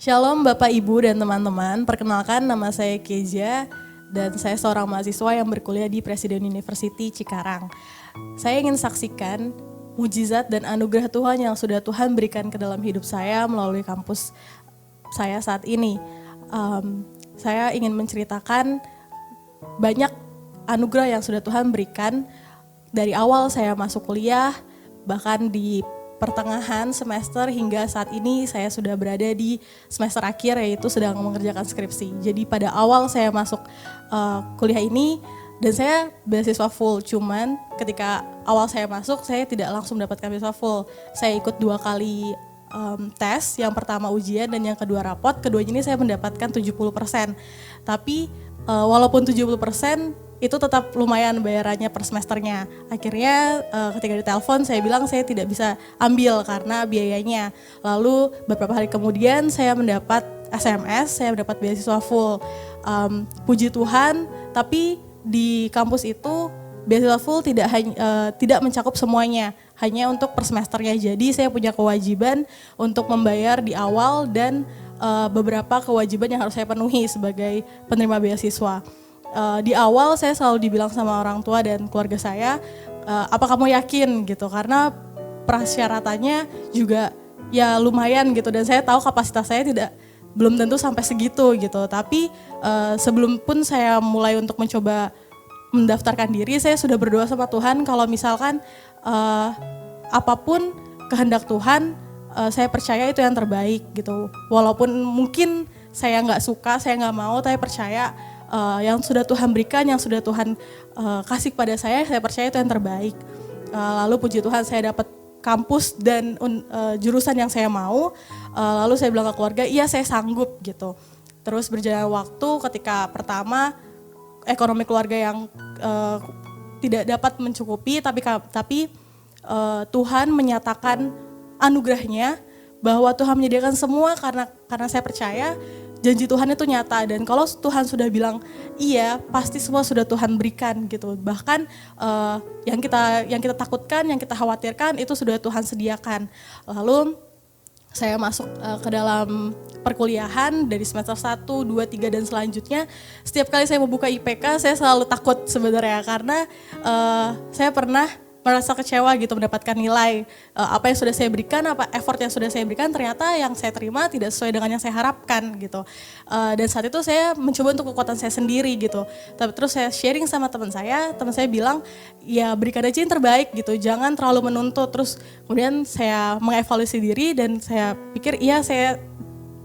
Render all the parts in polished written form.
Shalom Bapak Ibu dan teman-teman, perkenalkan nama saya Keja dan saya seorang mahasiswa yang berkuliah di Presiden University Cikarang. Saya ingin saksikan mujizat dan anugerah Tuhan yang sudah Tuhan berikan ke dalam hidup saya melalui kampus saya saat ini. Saya ingin menceritakan banyak anugerah yang sudah Tuhan berikan dari awal saya masuk kuliah, bahkan di pertengahan semester hingga saat ini saya sudah berada di semester akhir, yaitu sedang mengerjakan skripsi. Jadi pada awal saya masuk kuliah ini dan saya beasiswa full, cuman ketika awal saya masuk saya tidak langsung mendapatkan beasiswa full. Saya ikut 2 kali tes, yang pertama ujian dan yang kedua rapot. Keduanya ini saya mendapatkan 70%. Tapi walaupun 70%, itu tetap lumayan bayarannya per semesternya. Akhirnya ketika ditelepon saya bilang saya tidak bisa ambil karena biayanya. Lalu beberapa hari kemudian saya mendapat SMS, saya mendapat beasiswa full. Puji Tuhan, tapi di kampus itu beasiswa full tidak mencakup semuanya, hanya untuk per semesternya. Jadi saya punya kewajiban untuk membayar di awal dan beberapa kewajiban yang harus saya penuhi sebagai penerima beasiswa. Di awal saya selalu dibilang sama orang tua dan keluarga saya, apa kamu yakin gitu, karena persyaratannya juga ya lumayan gitu, dan saya tahu kapasitas saya belum tentu sampai segitu gitu. Tapi sebelum pun saya mulai untuk mencoba mendaftarkan diri, saya sudah berdoa sama Tuhan kalau misalkan apapun kehendak Tuhan, saya percaya itu yang terbaik gitu. Walaupun mungkin saya nggak suka, saya nggak mau, tapi percaya yang sudah Tuhan berikan, yang sudah Tuhan kasih kepada saya percaya itu yang terbaik. Lalu puji Tuhan saya dapat kampus dan jurusan yang saya mau. Lalu saya bilang ke keluarga, iya saya sanggup gitu. Terus berjalan waktu, ketika pertama ekonomi keluarga yang tidak dapat mencukupi, tapi Tuhan menyatakan anugerahnya bahwa Tuhan menyediakan semua karena saya percaya janji Tuhan itu nyata, dan kalau Tuhan sudah bilang iya, pasti semua sudah Tuhan berikan gitu. Bahkan yang kita takutkan, yang kita khawatirkan itu sudah Tuhan sediakan. Lalu saya masuk ke dalam perkuliahan dari semester 1, 2, 3 dan selanjutnya. Setiap kali saya membuka IPK saya selalu takut sebenarnya, karena saya pernah merasa kecewa gitu mendapatkan nilai apa yang sudah saya berikan, effort yang sudah saya berikan, ternyata yang saya terima tidak sesuai dengan yang saya harapkan gitu. Dan saat itu saya mencoba untuk kekuatan saya sendiri gitu. Tapi terus saya sharing sama teman saya bilang ya berikan aja yang terbaik gitu, jangan terlalu menuntut. Terus kemudian saya mengevaluasi diri dan saya pikir iya saya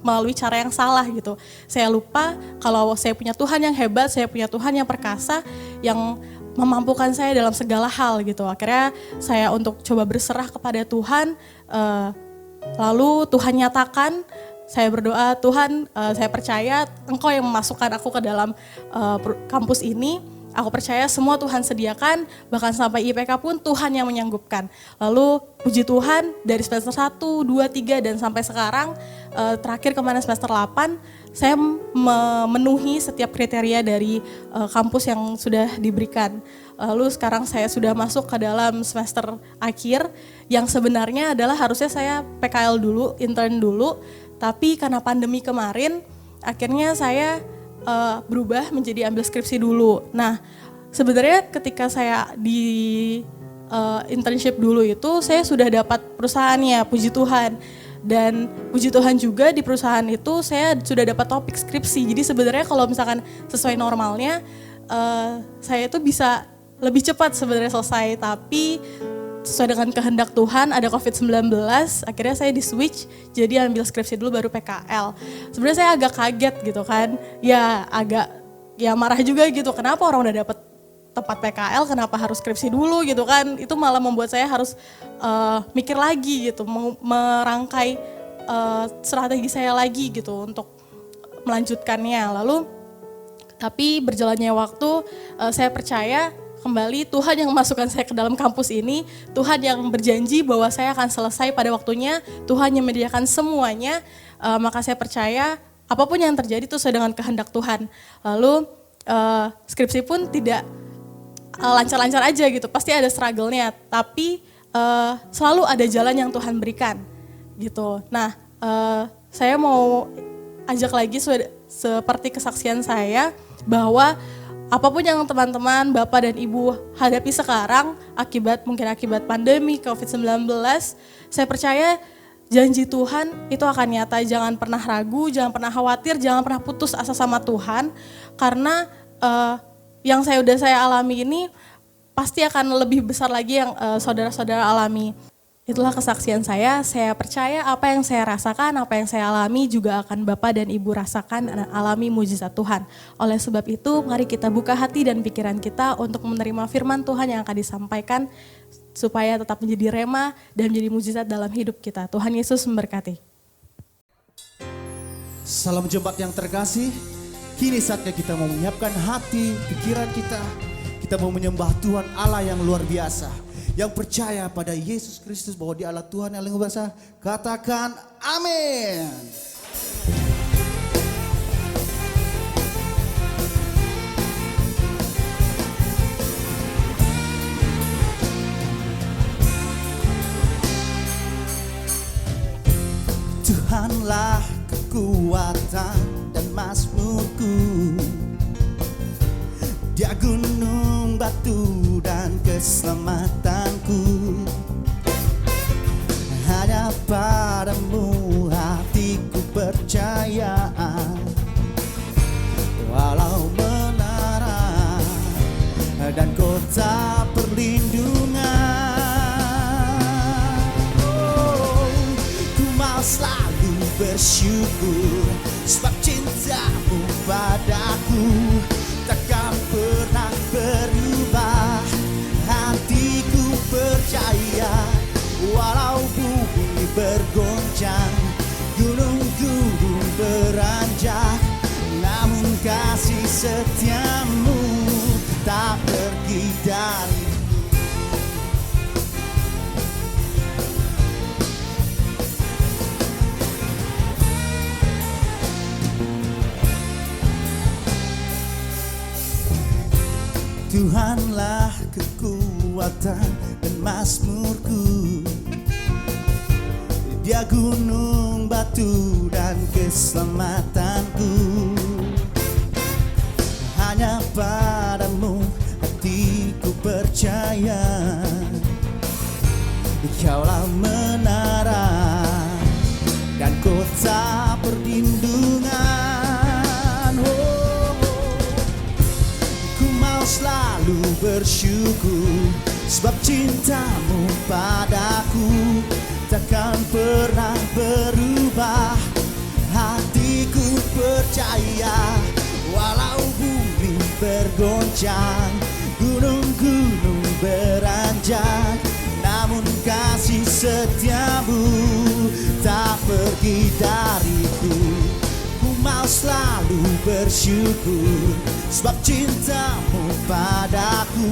melalui cara yang salah gitu. Saya lupa kalau saya punya Tuhan yang hebat, saya punya Tuhan yang perkasa, yang memampukan saya dalam segala hal gitu. Akhirnya saya untuk coba berserah kepada Tuhan, lalu Tuhan nyatakan, saya berdoa, Tuhan saya percaya Engkau yang memasukkan aku ke dalam kampus ini. Aku percaya semua Tuhan sediakan, bahkan sampai IPK pun Tuhan yang menyanggupkan. Lalu puji Tuhan dari semester 1, 2, 3 dan sampai sekarang terakhir kemarin semester 8, saya memenuhi setiap kriteria dari kampus yang sudah diberikan. Lalu sekarang saya sudah masuk ke dalam semester akhir yang sebenarnya adalah harusnya saya PKL dulu, intern dulu, tapi karena pandemi kemarin akhirnya saya berubah menjadi ambil skripsi dulu. Nah, sebenarnya ketika saya di internship dulu itu saya sudah dapat perusahaannya, puji Tuhan. Dan puji Tuhan juga di perusahaan itu saya sudah dapat topik skripsi. Jadi sebenarnya kalau misalkan sesuai normalnya saya itu bisa lebih cepat sebenarnya selesai, tapi sesuai dengan kehendak Tuhan ada COVID-19, akhirnya saya di-switch jadi ambil skripsi dulu baru PKL. Sebenarnya saya agak kaget gitu kan, ya marah juga gitu, kenapa orang udah dapet tempat PKL kenapa harus skripsi dulu gitu kan. Itu malah membuat saya harus mikir lagi gitu, merangkai strategi saya lagi gitu untuk melanjutkannya. Lalu tapi berjalannya waktu saya percaya kembali Tuhan yang memasukkan saya ke dalam kampus ini, Tuhan yang berjanji bahwa saya akan selesai pada waktunya, Tuhan yang menyediakan semuanya, maka saya percaya apapun yang terjadi itu sesuai dengan kehendak Tuhan. Lalu skripsi pun tidak lancar-lancar aja gitu, pasti ada struggle-nya, tapi selalu ada jalan yang Tuhan berikan gitu. Nah saya mau ajak lagi seperti kesaksian saya bahwa apapun yang teman-teman, Bapak dan Ibu hadapi sekarang mungkin akibat pandemi COVID-19, saya percaya janji Tuhan itu akan nyata. Jangan pernah ragu, jangan pernah khawatir, jangan pernah putus asa sama Tuhan. Karena yang saya alami ini pasti akan lebih besar lagi yang saudara-saudara alami. Itulah kesaksian saya percaya apa yang saya rasakan, apa yang saya alami juga akan Bapak dan Ibu rasakan dan alami mujizat Tuhan. Oleh sebab itu, mari kita buka hati dan pikiran kita untuk menerima firman Tuhan yang akan disampaikan supaya tetap menjadi rema dan menjadi mujizat dalam hidup kita. Tuhan Yesus memberkati. Salam jemaat yang terkasih, kini saatnya kita mau menyiapkan hati, pikiran kita. Kita mau menyembah Tuhan Allah yang luar biasa. Yang percaya pada Yesus Kristus bahwa Dia Allah Tuhan yang luar biasa, katakan amin. Tuhanlah kekuatan dan mazmurku, Dia gunung batu dan keselamatanku. Hanya padamu hatiku percaya, walau menara dan kota perlindungan. Ku mau selalu bersyukur sebab cintamu padaku takkan pernah berubah. Hatiku percaya walau bumi bergoncang, gunung-gunung beranjak, namun kasih setiamu tak pergi dariku. Tuhanlah kekuatan dan mazmurku, Dia gunung batu dan keselamatanku. Hanya padamu hatiku percaya, Kaulah menara dan kota perlindungan. Ku mau selalu bersyukur sebab cintamu padaku takkan pernah berubah. Hatiku percaya walau bumi bergoncang, gunung-gunung beranjak, namun kasih setiamu tak pergi dariku. Ku mau selalu bersyukur sebab cintamu padaku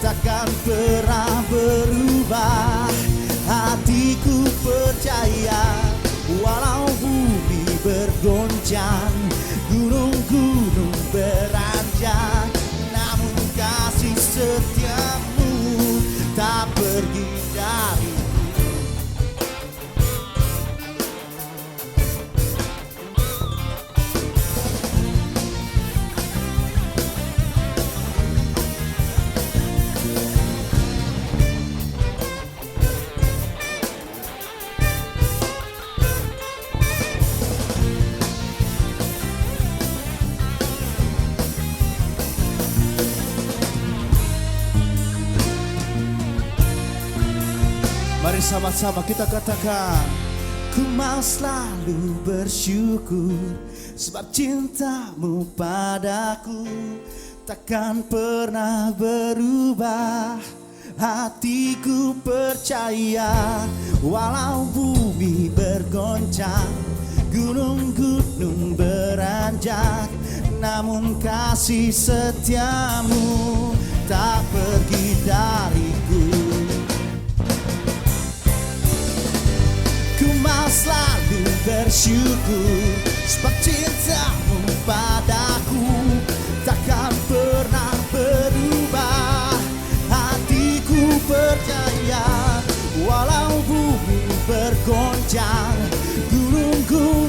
takkan pernah berubah. Hatiku percaya walau bumi bergoncang, gunung-gunung beranjak, namun kasih setiamu tak pergi dariku. Mari sama-sama kita katakan, ku mau selalu bersyukur sebab cintamu padaku takkan pernah berubah. Hatiku percaya walau bumi bergoncang, gunung-gunung beranjak, namun kasih setiamu tak pergi dariku. Ku mau selalu bersyukur sebab cintamu padaku takkan pernah berubah. Hatiku percaya walau bumi bergoncang, gunung-gunung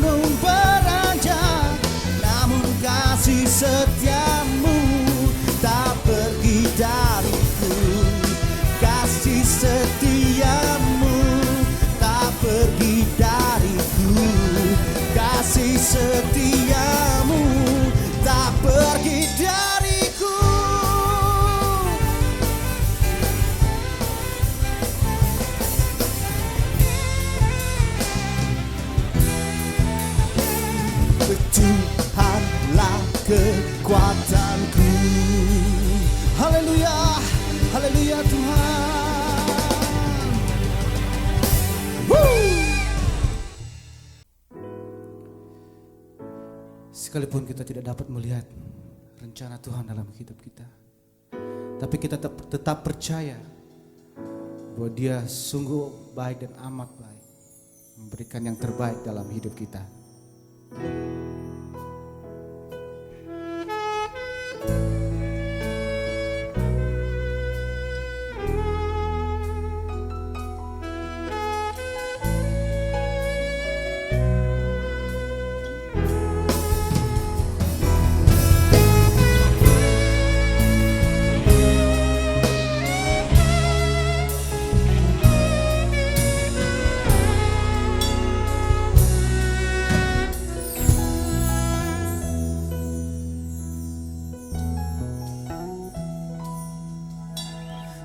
kekuatanku. Haleluya, haleluya Tuhan. Sekalipun kita tidak dapat melihat rencana Tuhan dalam hidup kita, tapi kita tetap percaya bahwa Dia sungguh baik dan amat baik, memberikan yang terbaik dalam hidup kita.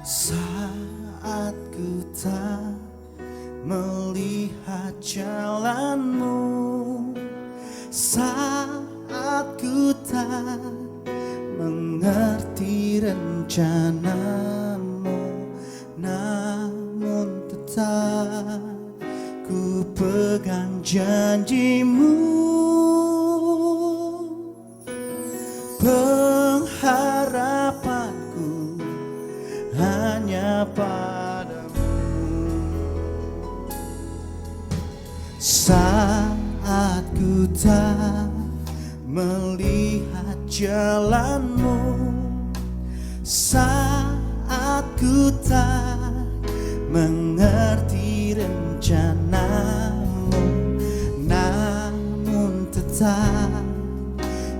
Saat ku tak melihat jalanmu, saat ku tak mengerti rencanamu, namun tetap ku pegang janjimu. Pengharapanku hanya padamu. Saat ku tak melihat jalanmu, saat ku tak mengerti rencanamu, namun tetap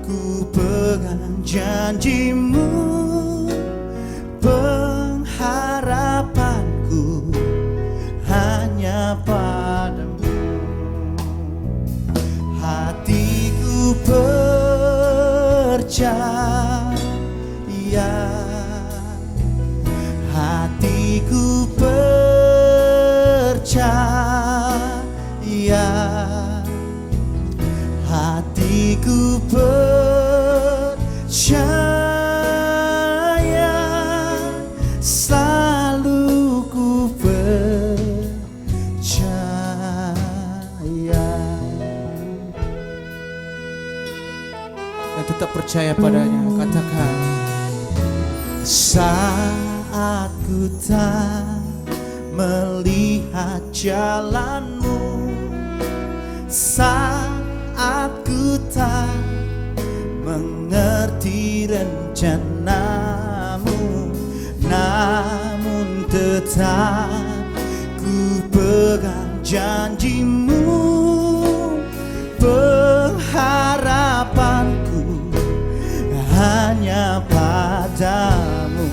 ku pegang janjimu. Pengharapanku hanya padamu. Hatiku percaya, hatiku percaya, hatiku percaya, selalu ku percaya. Dan tetap percaya padanya. Katakan, saat ku tak melihat jalanmu, saat ku tak mengerti rencanamu, namun tetap ku pegang janjimu. Pengharapanku hanya padamu.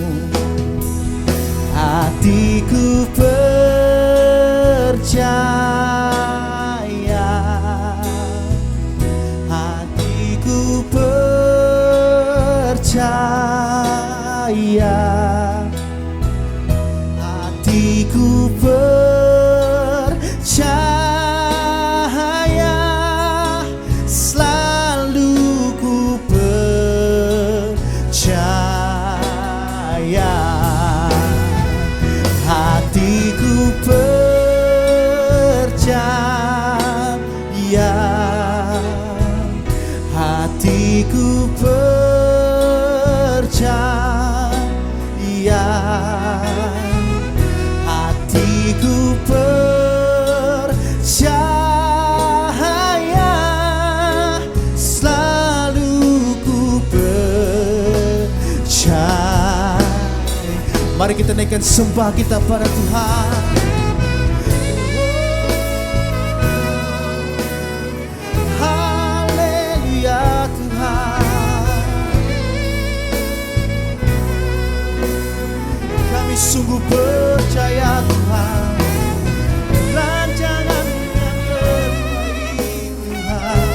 Hatiku percaya, hatiku percaya, hatiku percaya, selalu ku percaya. Hatiku percaya, hatiku percaya, hatiku percaya, selalu ku percaya. Mari kita naikkan sembah kita pada Tuhan. Haleluya Tuhan, kami sungguh percaya Tuhan, rancangan yang terbaik Tuhan.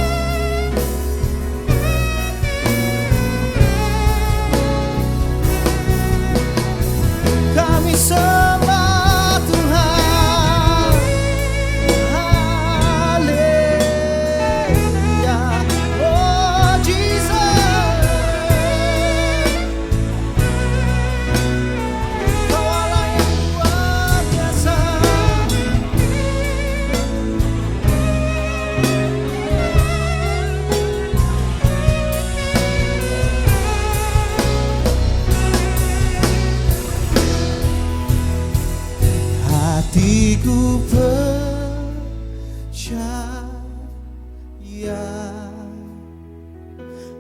Kami sembah Tuhan, haleluya, oh Jesus. hatiku percaya,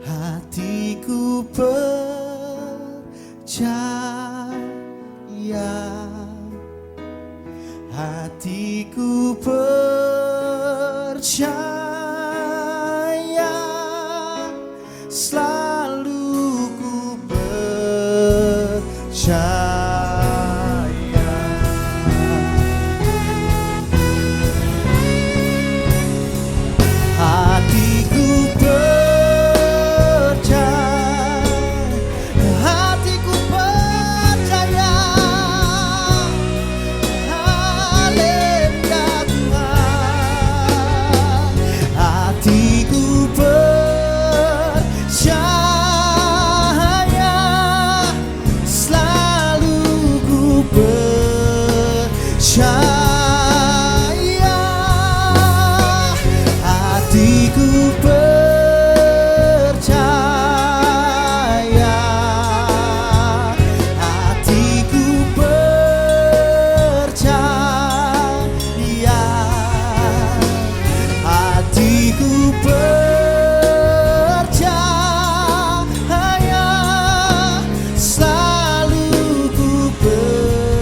hatiku percaya, hatiku percaya, selalu ku percaya. Hatiku percaya, hatiku percaya, haleluya Tuhan. Hatiku percaya, selalu ku percaya. Hatiku percaya, hatiku percaya, hatiku percaya, selalu ku percaya.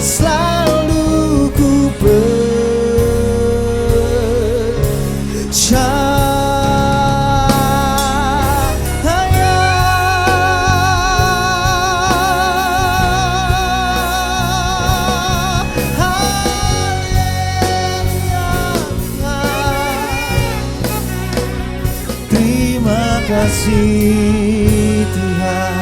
Selalu ku terima kasih Tuhan.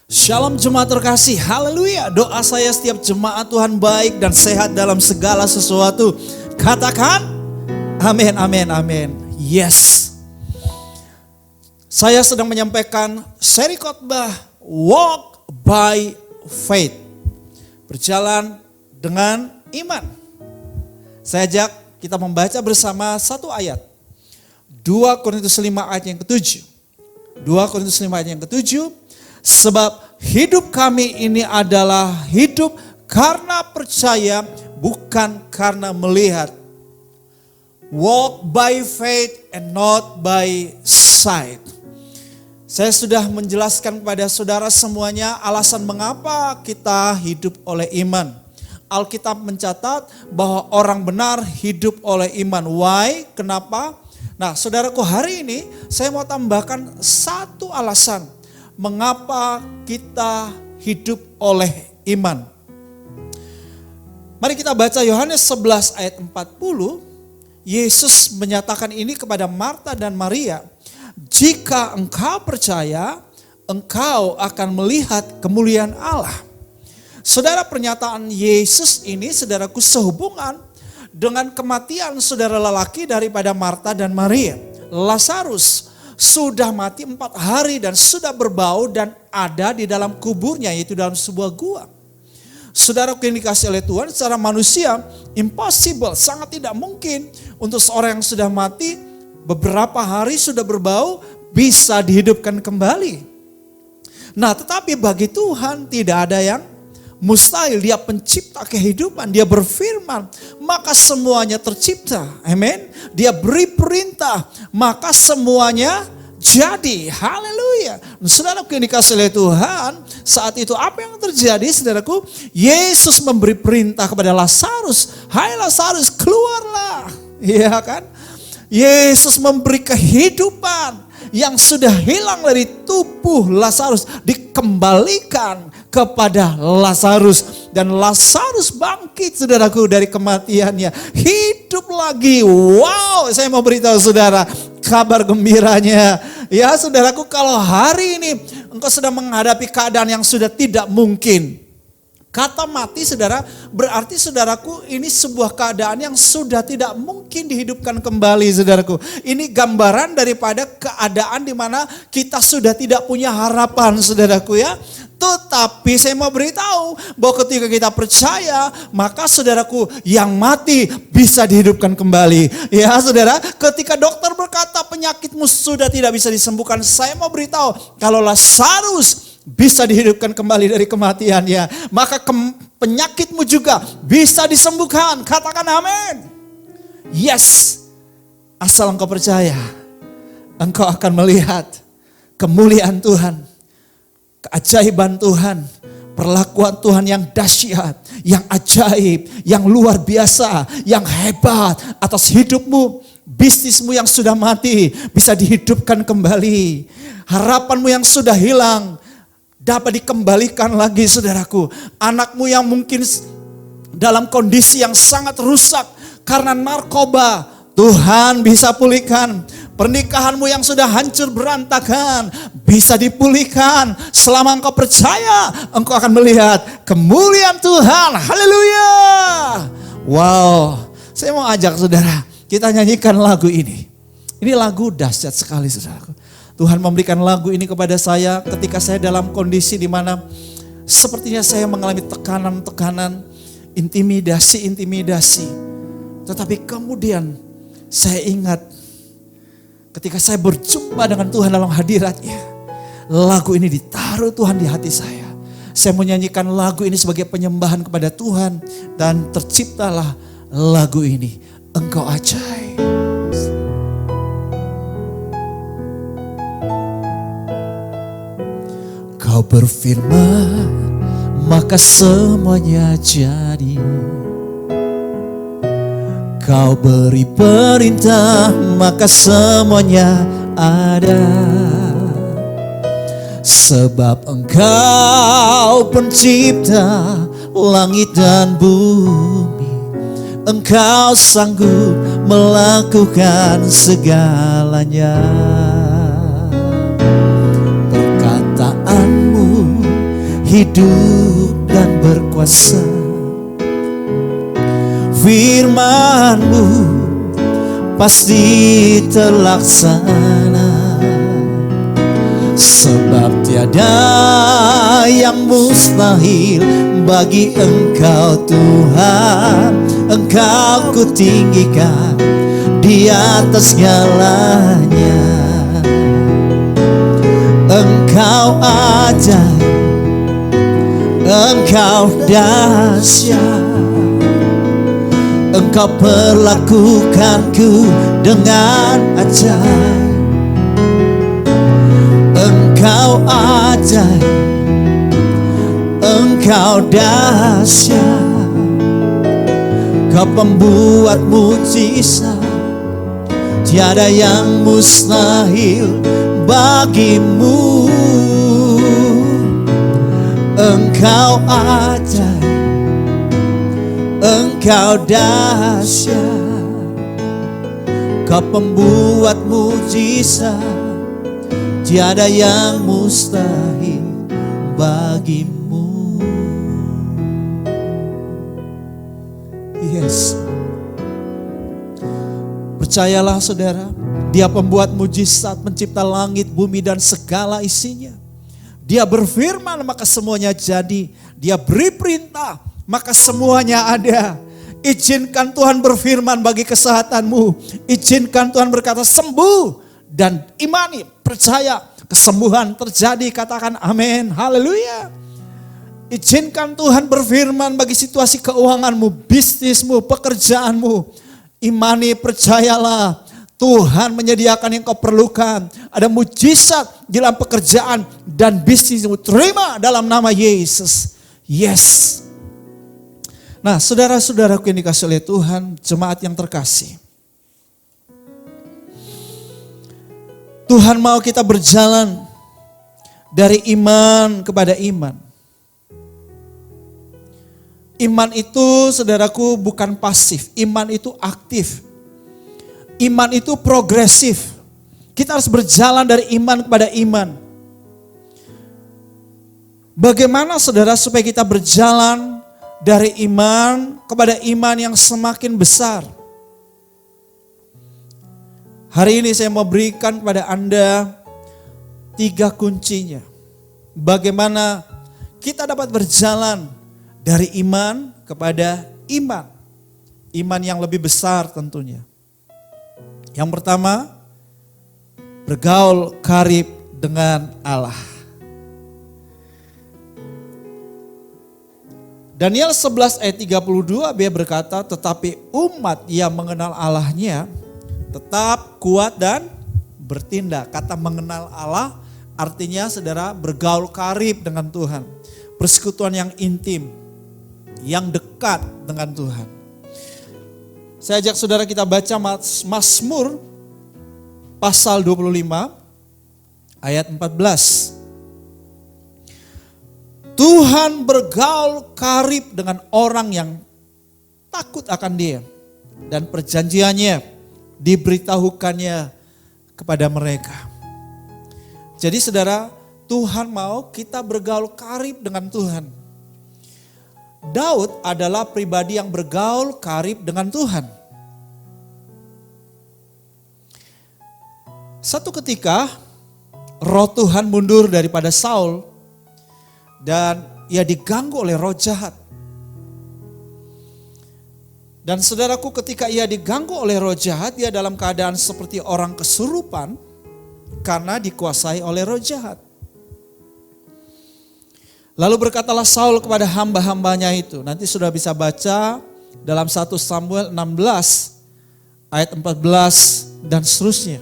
Shalom jemaat terkasih, haleluya. Doa saya setiap jemaat Tuhan baik dan sehat dalam segala sesuatu. Katakan amin, amin, amin. Yes. Saya sedang menyampaikan seri khotbah Walk by Faith. Berjalan dengan iman. Saya ajak kita membaca bersama satu ayat. 2 Korintus 5 ayat yang ke-7. 2 Korintus 5 ayat yang ke-7. Sebab hidup kami ini adalah hidup karena percaya, bukan karena melihat. Walk by faith and not by sight. Saya sudah menjelaskan kepada saudara semuanya alasan mengapa kita hidup oleh iman. Alkitab mencatat bahwa orang benar hidup oleh iman. Why? Kenapa? Nah, saudaraku, hari ini saya mau tambahkan satu alasan mengapa kita hidup oleh iman. Mari kita baca Yohanes 11 ayat 40. Yesus menyatakan ini kepada Marta dan Maria. Jika engkau percaya, engkau akan melihat kemuliaan Allah. Saudara, pernyataan Yesus ini, saudaraku, sehubungan dengan kematian saudara lelaki daripada Marta dan Maria. Lazarus sudah mati 4 hari dan sudah berbau dan ada di dalam kuburnya, yaitu dalam sebuah gua. Saudara, yang dikasih oleh Tuhan, secara manusia impossible, sangat tidak mungkin untuk seorang yang sudah mati beberapa hari sudah berbau bisa dihidupkan kembali. Nah, tetapi bagi Tuhan tidak ada yang mustahil. Dia pencipta kehidupan, dia berfirman, maka semuanya tercipta. Amin. Dia beri perintah, maka semuanya jadi. Haleluya. Saudaraku yang dikasih oleh Tuhan, saat itu apa yang terjadi, saudaraku? Yesus memberi perintah kepada Lazarus, hai Lazarus, keluarlah. Iya kan? Yesus memberi kehidupan yang sudah hilang dari tubuh Lazarus dikembalikan kepada Lazarus, dan Lazarus bangkit, saudaraku, dari kematiannya, hidup lagi. Wow, saya mau beritahu saudara kabar gembiranya. Ya saudaraku, kalau hari ini engkau sedang menghadapi keadaan yang sudah tidak mungkin. Kata mati, saudara, berarti saudaraku ini sebuah keadaan yang sudah tidak mungkin dihidupkan kembali, saudaraku. Ini gambaran daripada keadaan di mana kita sudah tidak punya harapan, saudaraku ya. Tetapi saya mau beritahu bahwa ketika kita percaya, maka saudaraku, yang mati bisa dihidupkan kembali. Ya saudara, ketika dokter berkata penyakitmu sudah tidak bisa disembuhkan, saya mau beritahu kalau Lazarus bisa dihidupkan kembali dari kematiannya, maka penyakitmu juga bisa disembuhkan. Katakan amin. Yes, asal engkau percaya, engkau akan melihat kemuliaan Tuhan, keajaiban Tuhan, perlakuan Tuhan yang dahsyat, yang ajaib, yang luar biasa, yang hebat atas hidupmu. Bisnismu yang sudah mati bisa dihidupkan kembali. Harapanmu yang sudah hilang dapat dikembalikan lagi, saudaraku. Anakmu yang mungkin dalam kondisi yang sangat rusak karena narkoba, Tuhan bisa pulihkan. Pernikahanmu yang sudah hancur berantakan bisa dipulihkan. Selama engkau percaya, engkau akan melihat kemuliaan Tuhan. Haleluya. Wow, saya mau ajak saudara, kita nyanyikan lagu ini. Ini lagu dahsyat sekali, saudaraku. Tuhan memberikan lagu ini kepada saya ketika saya dalam kondisi di mana sepertinya saya mengalami tekanan-tekanan, intimidasi. Tetapi kemudian saya ingat ketika saya berjumpa dengan Tuhan dalam hadiratnya, lagu ini ditaruh Tuhan di hati saya. Saya menyanyikan lagu ini sebagai penyembahan kepada Tuhan dan terciptalah lagu ini, Engkau Ajaib. Kau berfirman, maka semuanya jadi. Kau beri perintah, maka semuanya ada. Sebab Engkau pencipta langit dan bumi. Engkau sanggup melakukan segalanya. Perkataanmu hidup dan berkuasa. Firman-Mu pasti terlaksana. Sebab tiada yang mustahil bagi Engkau Tuhan. Engkau kutinggikan di atas segalanya. Engkau ajaib, Engkau dahsyat. Engkau perlakukanku dengan ajaib. Engkau ajaib, Engkau dahsyat. Kau pembuat mujizat, tiada yang mustahil bagimu. Engkau ajaib, Engkau dahsyat. Kau pembuat mujizat, tiada yang mustahil bagimu. Yes. Percayalah saudara, Dia pembuat mujizat, pencipta langit, bumi dan segala isinya. Dia berfirman maka semuanya jadi. Dia beri perintah maka semuanya ada. Izinkan Tuhan berfirman bagi kesehatanmu. Izinkan Tuhan berkata sembuh. Dan imani, percaya kesembuhan terjadi. Katakan amin, haleluya. Izinkan Tuhan berfirman bagi situasi keuanganmu, bisnismu, pekerjaanmu. Imani, percayalah. Tuhan menyediakan yang kau perlukan. Ada mujizat di dalam pekerjaan dan bisnismu. Terima dalam nama Yesus. Yes. Nah, saudara-saudaraku yang dikasihi oleh Tuhan, jemaat yang terkasih. Tuhan mau kita berjalan dari iman kepada iman. Iman itu, saudaraku, bukan pasif. Iman itu aktif. Iman itu progresif. Kita harus berjalan dari iman kepada iman. Bagaimana saudara supaya kita berjalan dari iman kepada iman yang semakin besar? Hari ini saya mau berikan kepada Anda 3 kuncinya. Bagaimana kita dapat berjalan dari iman kepada iman. Iman yang lebih besar tentunya. Yang pertama, bergaul karib dengan Allah. Daniel 11 ayat 32b berkata, tetapi umat yang mengenal Allahnya tetap kuat dan bertindak. Kata mengenal Allah artinya saudara bergaul karib dengan Tuhan. Persekutuan yang intim, yang dekat dengan Tuhan. Saya ajak saudara kita baca Mazmur pasal 25 ayat 14. Tuhan bergaul karib dengan orang yang takut akan Dia, dan perjanjiannya diberitahukannya kepada mereka. Jadi saudara, Tuhan mau kita bergaul karib dengan Tuhan. Daud adalah pribadi yang bergaul karib dengan Tuhan. Satu ketika roh Tuhan mundur daripada Saul dan ia diganggu oleh roh jahat. Dan saudaraku, ketika ia diganggu oleh roh jahat, ia dalam keadaan seperti orang kesurupan karena dikuasai oleh roh jahat. Lalu berkatalah Saul kepada hamba-hambanya itu. Nanti sudah bisa baca dalam 1 Samuel 16 ayat 14 dan seterusnya.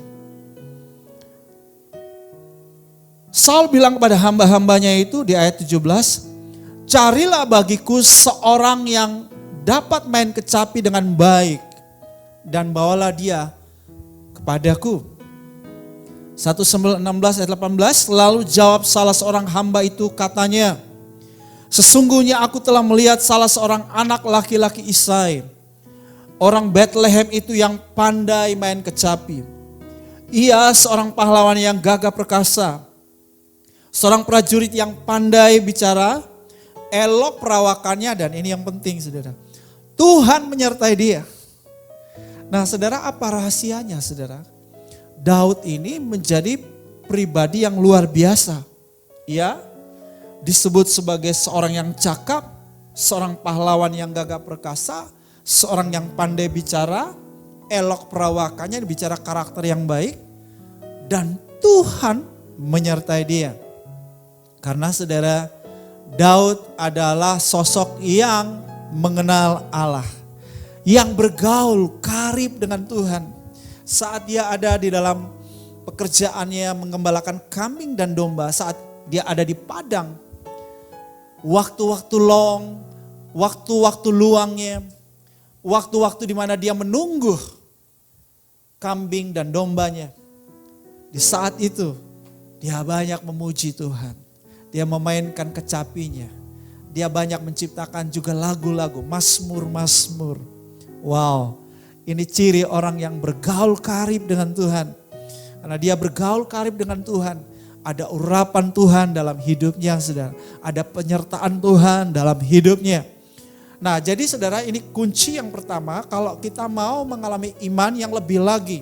Saul bilang kepada hamba-hambanya itu di ayat 17, carilah bagiku seorang yang dapat main kecapi dengan baik dan bawalah dia kepadaku. 1 Samuel 16 ayat 18, lalu jawab salah seorang hamba itu, katanya, sesungguhnya aku telah melihat salah seorang anak laki-laki Isai, orang Bethlehem itu yang pandai main kecapi. Ia seorang pahlawan yang gagah perkasa, seorang prajurit yang pandai bicara, elok perawakannya, dan ini yang penting saudara, Tuhan menyertai dia. Nah saudara, apa rahasianya saudara? Daud ini menjadi pribadi yang luar biasa. Ia disebut sebagai seorang yang cakap, seorang pahlawan yang gagah perkasa, seorang yang pandai bicara, elok perawakannya, bicara karakter yang baik, dan Tuhan menyertai dia. Karena saudara, Daud adalah sosok yang mengenal Allah, yang bergaul karib dengan Tuhan. Saat dia ada di dalam pekerjaannya mengembalakan kambing dan domba, saat dia ada di padang, waktu-waktu waktu-waktu luangnya, waktu-waktu di mana dia menunggu kambing dan dombanya, di saat itu dia banyak memuji Tuhan. Dia memainkan kecapinya. Dia banyak menciptakan juga lagu-lagu, mazmur-mazmur. Wow, ini ciri orang yang bergaul karib dengan Tuhan. Karena dia bergaul karib dengan Tuhan, ada urapan Tuhan dalam hidupnya, saudara. Ada penyertaan Tuhan dalam hidupnya. Nah, jadi saudara, ini kunci yang pertama kalau kita mau mengalami iman yang lebih lagi.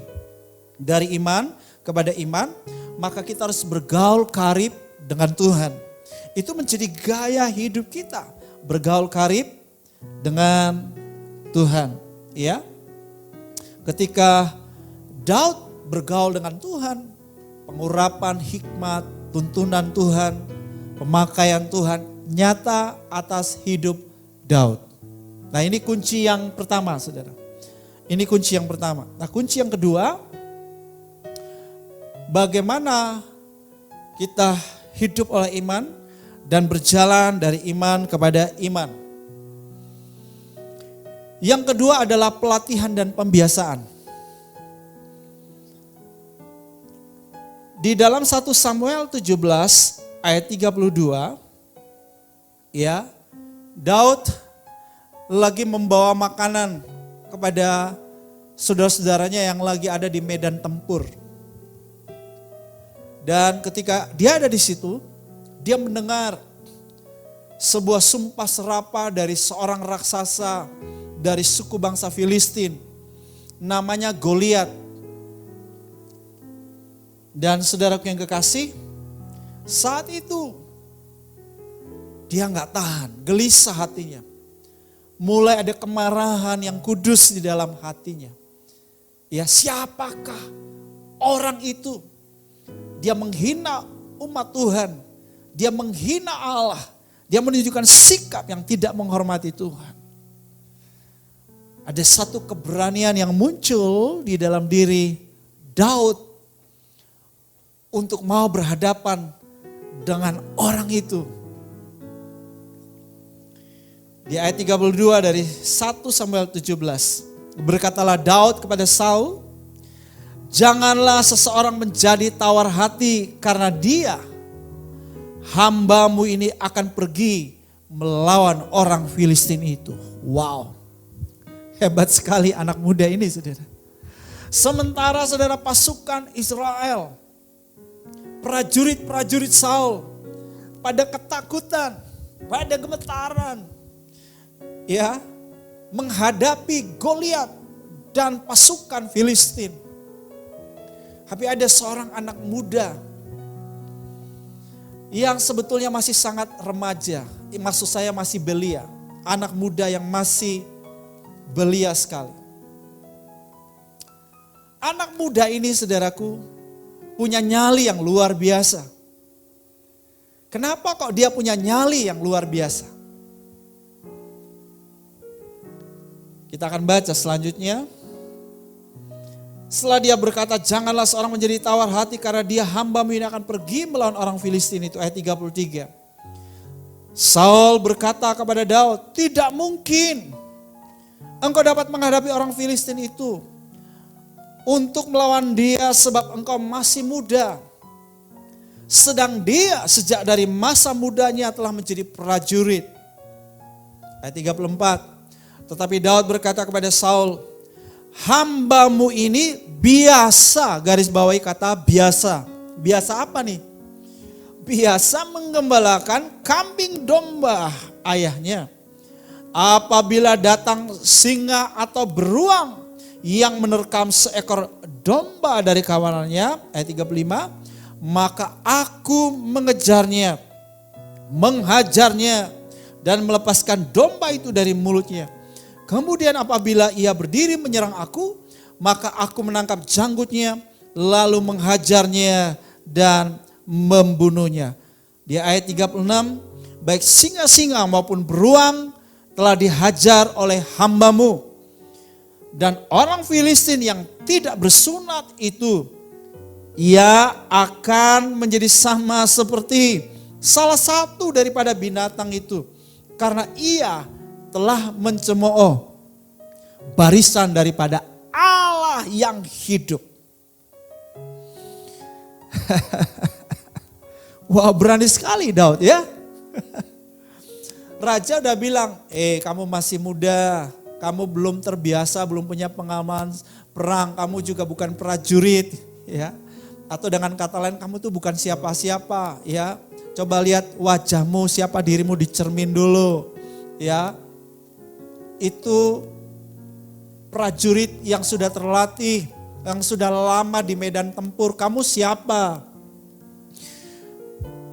Dari iman kepada iman, maka kita harus bergaul karib dengan Tuhan. Itu menjadi gaya hidup kita, bergaul karib dengan Tuhan, ya. Ketika Daud bergaul dengan Tuhan, pengurapan hikmat, tuntunan Tuhan, pemakaian Tuhan nyata atas hidup Daud. Nah, ini kunci yang pertama, saudara. Ini kunci yang pertama. Nah, kunci yang kedua, bagaimana kita hidup oleh iman dan berjalan dari iman kepada iman. Yang kedua adalah pelatihan dan pembiasaan. Di dalam 1 Samuel 17 ayat 32, ya, Daud lagi membawa makanan kepada saudara-saudaranya yang lagi ada di medan tempur. Dan ketika dia ada di situ, dia mendengar sebuah sumpah serapah dari seorang raksasa dari suku bangsa Filistin, namanya Goliat. Dan saudaraku yang kekasih, saat itu dia nggak tahan, gelisah hatinya. Mulai ada kemarahan yang kudus di dalam hatinya. Ya, siapakah orang itu? Dia menghina umat Tuhan. Dia menghina Allah. Dia menunjukkan sikap yang tidak menghormati Tuhan. Ada satu keberanian yang muncul di dalam diri Daud untuk mau berhadapan dengan orang itu. Di ayat 32 dari 1 Samuel 17. Berkatalah Daud kepada Saul, janganlah seseorang menjadi tawar hati karena dia, hambamu ini akan pergi melawan orang Filistin itu. Wow, hebat sekali anak muda ini saudara. Sementara saudara pasukan Israel, prajurit-prajurit Saul pada ketakutan, pada gemetaran, ya, menghadapi Goliat dan pasukan Filistin. Tapi ada seorang anak muda yang sebetulnya masih sangat remaja, maksud saya masih belia, anak muda yang masih belia sekali. Anak muda ini saudaraku punya nyali yang luar biasa. Kenapa kok dia punya nyali yang luar biasa? Kita akan baca selanjutnya. Setelah dia berkata, janganlah seorang menjadi tawar hati karena dia hambamu ini akan pergi melawan orang Filistin itu. Ayat 33. Saul berkata kepada Daud, tidak mungkin engkau dapat menghadapi orang Filistin itu untuk melawan dia sebab engkau masih muda. Sedang dia sejak dari masa mudanya telah menjadi prajurit. Ayat 34. Tetapi Daud berkata kepada Saul, hambamu ini biasa, garis bawahi kata biasa. Biasa apa nih? Biasa menggembalakan kambing domba ayahnya. Apabila datang singa atau beruang yang menerkam seekor domba dari kawanannya, ayat 35, maka aku mengejarnya, menghajarnya, dan melepaskan domba itu dari mulutnya. Kemudian apabila ia berdiri menyerang aku, maka aku menangkap janggutnya, lalu menghajarnya dan membunuhnya. Di ayat 36, baik singa-singa maupun beruang telah dihajar oleh hambamu. Dan orang Filistin yang tidak bersunat itu, ia akan menjadi sama seperti salah satu daripada binatang itu. Karena ia telah mencemooh barisan daripada Allah yang hidup. Wah, berani sekali Daud ya. Raja udah bilang, kamu masih muda, kamu belum terbiasa, belum punya pengalaman perang, kamu juga bukan prajurit ya. Atau dengan kata lain, kamu tuh bukan siapa-siapa ya. Coba lihat wajahmu, siapa dirimu di cermin dulu ya. Itu prajurit yang sudah terlatih, yang sudah lama di medan tempur, kamu siapa?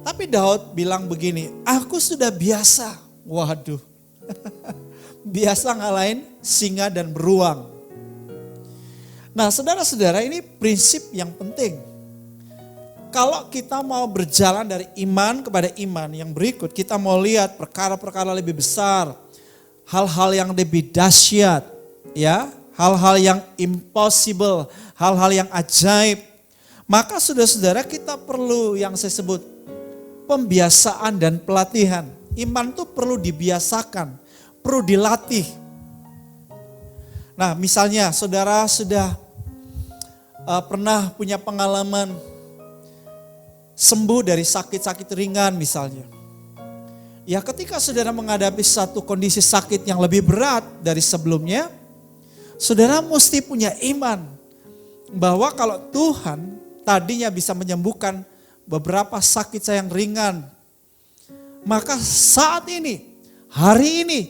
Tapi Daud bilang begini, aku sudah biasa. Waduh, biasa ngalahin singa dan beruang. Nah saudara-saudara, ini prinsip yang penting. Kalau kita mau berjalan dari iman kepada iman yang berikut, kita mau lihat perkara-perkara lebih besar, hal-hal yang lebih dahsyat, ya, hal-hal yang impossible, hal-hal yang ajaib. Maka saudara-saudara, kita perlu yang saya sebut pembiasaan dan pelatihan. Iman itu perlu dibiasakan, perlu dilatih. Nah, misalnya saudara sudah pernah punya pengalaman sembuh dari sakit-sakit ringan misalnya. Ya, ketika saudara menghadapi satu kondisi sakit yang lebih berat dari sebelumnya, saudara mesti punya iman bahwa kalau Tuhan tadinya bisa menyembuhkan beberapa sakit saya yang ringan, maka saat ini, hari ini,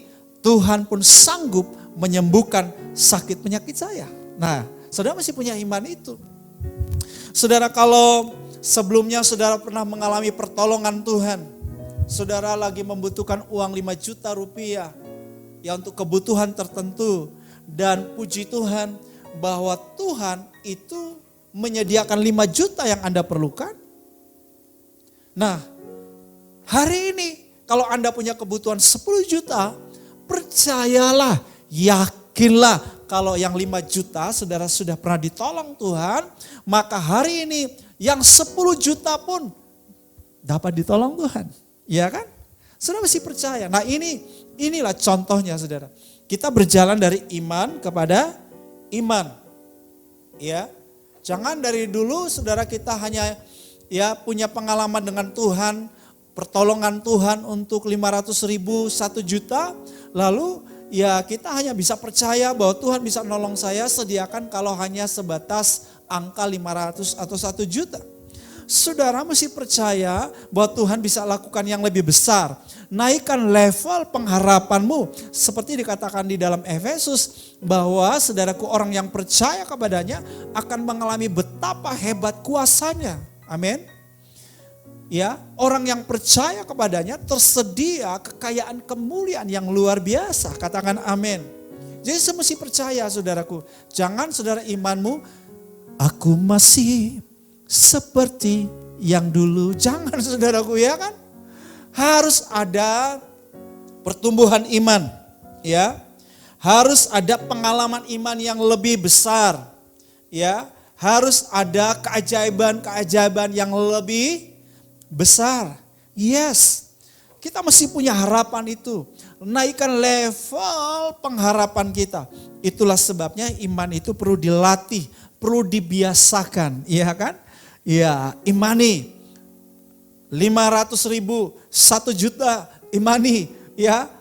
Tuhan pun sanggup menyembuhkan sakit penyakit saya. Nah, saudara mesti punya iman itu. Saudara, kalau sebelumnya saudara pernah mengalami pertolongan Tuhan, saudara lagi membutuhkan uang 5 juta rupiah ya untuk kebutuhan tertentu, dan puji Tuhan bahwa Tuhan itu menyediakan 5 juta yang Anda perlukan. Nah, hari ini kalau Anda punya kebutuhan 10 juta, percayalah, yakinlah kalau yang 5 juta saudara sudah pernah ditolong Tuhan, maka hari ini yang 10 juta pun dapat ditolong Tuhan. Iya kan? Saudara mesti percaya. Nah inilah contohnya saudara. Kita berjalan dari iman kepada iman. Ya. Jangan dari dulu saudara kita hanya ya punya pengalaman dengan Tuhan, pertolongan Tuhan untuk 500.000, 1 juta, lalu ya kita hanya bisa percaya bahwa Tuhan bisa nolong saya, sediakan kalau hanya sebatas angka 500 atau 1 juta. Saudara mesti percaya bahwa Tuhan bisa lakukan yang lebih besar. Naikkan level pengharapanmu. Seperti dikatakan di dalam Efesus bahwa saudaraku, orang yang percaya kepadanya akan mengalami betapa hebat kuasanya. Amin. Ya, orang yang percaya kepadanya tersedia kekayaan kemuliaan yang luar biasa. Katakan amin. Jadi saya mesti percaya saudaraku. Jangan saudara imanmu, aku masih seperti yang dulu. Jangan saudaraku, ya kan? Harus ada pertumbuhan iman, ya. Harus ada pengalaman iman yang lebih besar, ya. Harus ada keajaiban-keajaiban yang lebih besar. Yes. Kita mesti punya harapan itu. Naikkan level pengharapan kita. Itulah sebabnya iman itu perlu dilatih, perlu dibiasakan, iya kan? Ya, imani 500.000, 1 juta, imani ya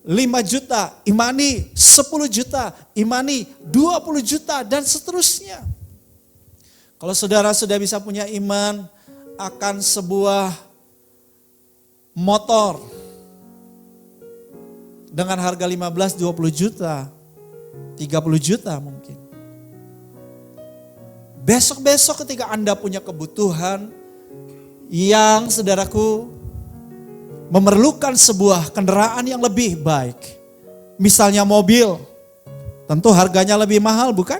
5 juta, imani 10 juta, imani 20 juta dan seterusnya. Kalau saudara sudah bisa punya iman akan sebuah motor dengan harga 15, 20 juta, 30 juta mungkin. Besok-besok ketika Anda punya kebutuhan yang saudaraku memerlukan sebuah kendaraan yang lebih baik. Misalnya mobil, tentu harganya lebih mahal bukan?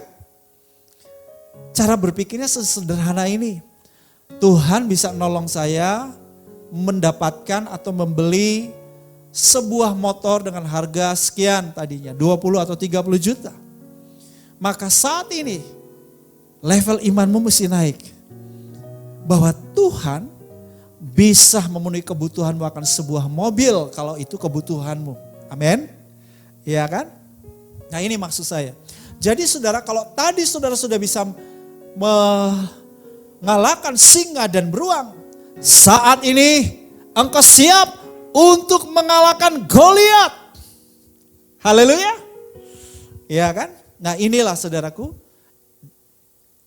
Cara berpikirnya sesederhana ini. Tuhan bisa nolong saya mendapatkan atau membeli sebuah motor dengan harga sekian tadinya, 20 atau 30 juta. Maka saat ini level imanmu mesti naik. Bahwa Tuhan bisa memenuhi kebutuhanmu akan sebuah mobil kalau itu kebutuhanmu. Amin. Ya kan? Nah ini maksud saya. Jadi saudara, kalau tadi saudara sudah bisa mengalahkan singa dan beruang, saat ini engkau siap untuk mengalahkan Goliat. Haleluya. Ya kan? Nah inilah saudaraku,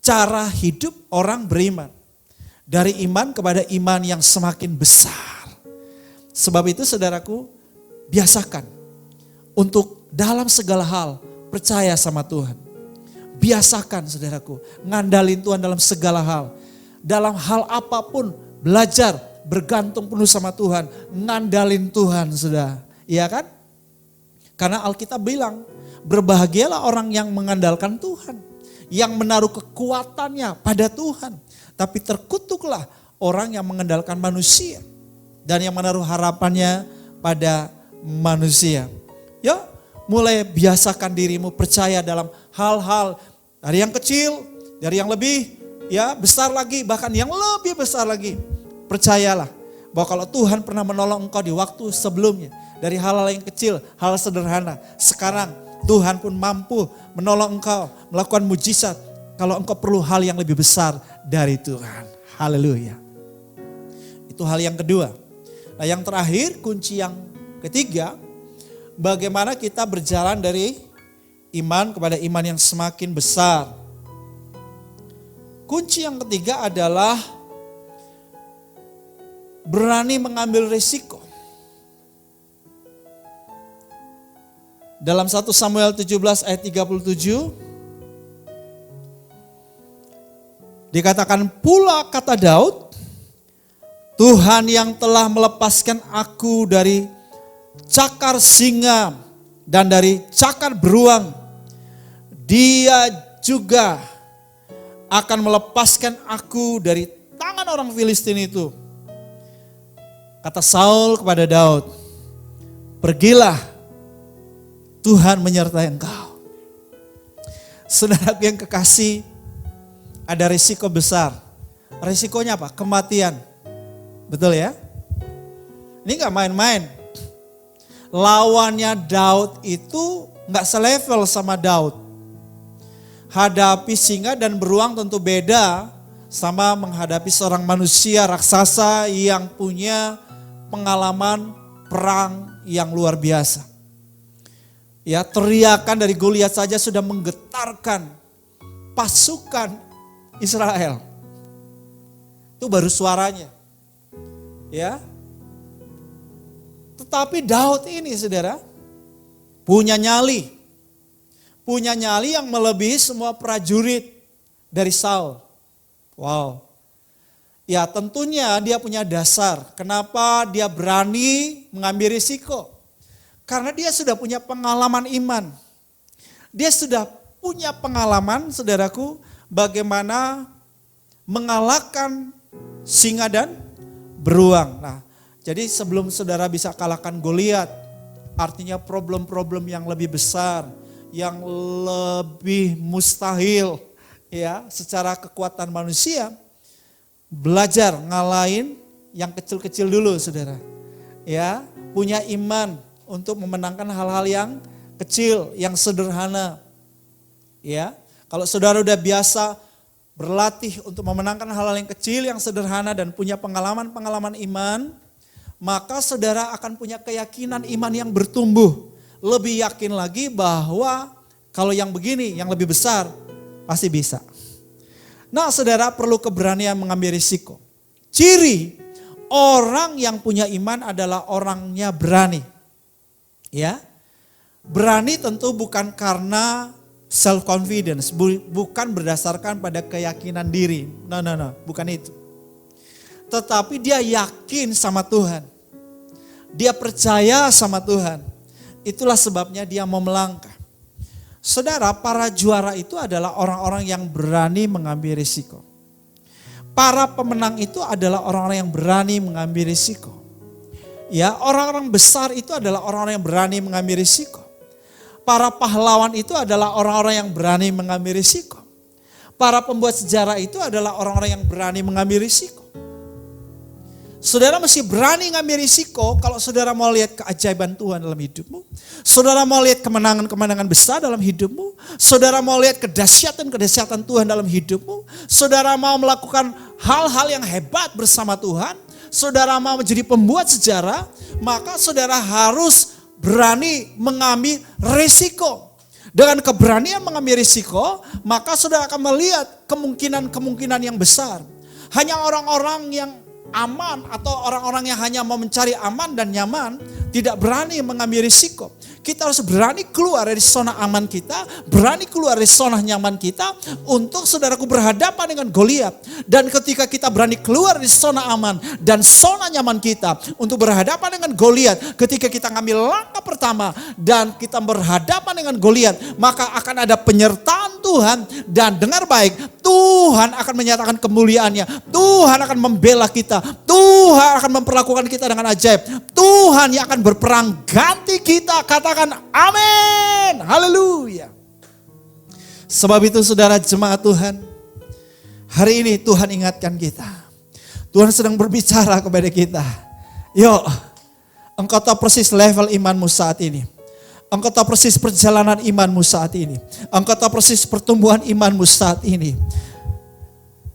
cara hidup orang beriman. Dari iman kepada iman yang semakin besar. Sebab itu saudaraku, biasakan untuk dalam segala hal percaya sama Tuhan. Biasakan saudaraku, ngandalin Tuhan dalam segala hal. Dalam hal apapun belajar bergantung penuh sama Tuhan. Ngandalin Tuhan sudah, iya kan? Karena Alkitab bilang, berbahagialah orang yang mengandalkan Tuhan. Yang menaruh kekuatannya pada Tuhan. Tapi terkutuklah orang yang mengandalkan manusia. Dan yang menaruh harapannya pada manusia. Ya, mulai biasakan dirimu percaya dalam hal-hal dari yang kecil, dari yang lebih ya besar lagi, bahkan yang lebih besar lagi. Percayalah bahwa kalau Tuhan pernah menolong engkau di waktu sebelumnya, dari hal-hal yang kecil, hal sederhana, sekarang Tuhan pun mampu menolong engkau melakukan mujizat kalau engkau perlu hal yang lebih besar dari Tuhan. Haleluya. Itu hal yang kedua. Nah yang terakhir, kunci yang ketiga, bagaimana kita berjalan dari iman kepada iman yang semakin besar. Kunci yang ketiga adalah berani mengambil risiko. Dalam 1 Samuel 17 ayat 37, dikatakan pula kata Daud, Tuhan yang telah melepaskan aku dari cakar singa dan dari cakar beruang, Dia juga akan melepaskan aku dari tangan orang Filistin itu. Kata Saul kepada Daud, pergilah, Tuhan menyertai engkau. Saudara yang kekasih, ada risiko besar. Risikonya apa? Kematian. Betul ya? Ini gak main-main. Lawannya Daud itu gak selevel sama Daud. Hadapi singa dan beruang tentu beda sama menghadapi seorang manusia raksasa yang punya pengalaman perang yang luar biasa. Ya, teriakan dari Goliat saja sudah menggetarkan pasukan Israel. Itu baru suaranya. Ya. Tetapi Daud ini saudara punya nyali. Punya nyali yang melebihi semua prajurit dari Saul. Wow. Ya tentunya dia punya dasar. Kenapa dia berani mengambil risiko? Karena dia sudah punya pengalaman iman. Dia sudah punya pengalaman, saudaraku, bagaimana mengalahkan singa dan beruang. Nah, jadi sebelum saudara bisa kalahkan Goliat, artinya problem-problem yang lebih besar, yang lebih mustahil ya secara kekuatan manusia, belajar ngalahin yang kecil-kecil dulu saudara. Ya, punya iman untuk memenangkan hal-hal yang kecil, yang sederhana. Ya, kalau saudara udah biasa berlatih untuk memenangkan hal-hal yang kecil, yang sederhana dan punya pengalaman-pengalaman iman, maka saudara akan punya keyakinan iman yang bertumbuh. Lebih yakin lagi bahwa kalau yang begini, yang lebih besar, pasti bisa. Nah saudara perlu keberanian mengambil risiko. Ciri orang yang punya iman adalah orangnya berani. Ya, berani tentu bukan karena self confidence, bukan berdasarkan pada keyakinan diri. No, bukan itu. Tetapi dia yakin sama Tuhan. Dia percaya sama Tuhan. Itulah sebabnya dia mau melangkah. Saudara, para juara itu adalah orang-orang yang berani mengambil risiko. Para pemenang itu adalah orang-orang yang berani mengambil risiko. Ya, orang-orang besar itu adalah orang-orang yang berani mengambil risiko. Para pahlawan itu adalah orang-orang yang berani mengambil risiko. Para pembuat sejarah itu adalah orang-orang yang berani mengambil risiko. Saudara mesti berani ngambil risiko kalau saudara mau lihat keajaiban Tuhan dalam hidupmu. Saudara mau lihat kemenangan-kemenangan besar dalam hidupmu. Saudara mau lihat kedahsyatan-kedahsyatan Tuhan dalam hidupmu. Saudara mau melakukan hal-hal yang hebat bersama Tuhan. Saudara mau menjadi pembuat sejarah, maka saudara harus berani mengambil risiko. Dengan keberanian mengambil risiko, maka saudara akan melihat kemungkinan-kemungkinan yang besar. Hanya orang-orang yang aman atau orang-orang yang hanya mau mencari aman dan nyaman tidak berani mengambil risiko. Kita harus berani keluar dari zona aman kita, berani keluar dari zona nyaman kita untuk saudaraku berhadapan dengan Goliat. Dan ketika kita berani keluar dari zona aman dan zona nyaman kita untuk berhadapan dengan Goliat, ketika kita ngambil langkah pertama dan kita berhadapan dengan Goliat, maka akan ada penyertaan Tuhan. Dan dengar baik, Tuhan akan menyatakan kemuliaannya, Tuhan akan membela kita, Tuhan akan memperlakukan kita dengan ajaib, Tuhan yang akan berperang ganti kita. Katakan amin, haleluya. Sebab itu saudara jemaat Tuhan, hari ini Tuhan ingatkan kita, Tuhan sedang berbicara kepada kita. Yuk, engkau tahu persis level imanmu saat ini. Engkau tahu persis perjalanan imanmu saat ini. Engkau tahu persis pertumbuhan imanmu saat ini.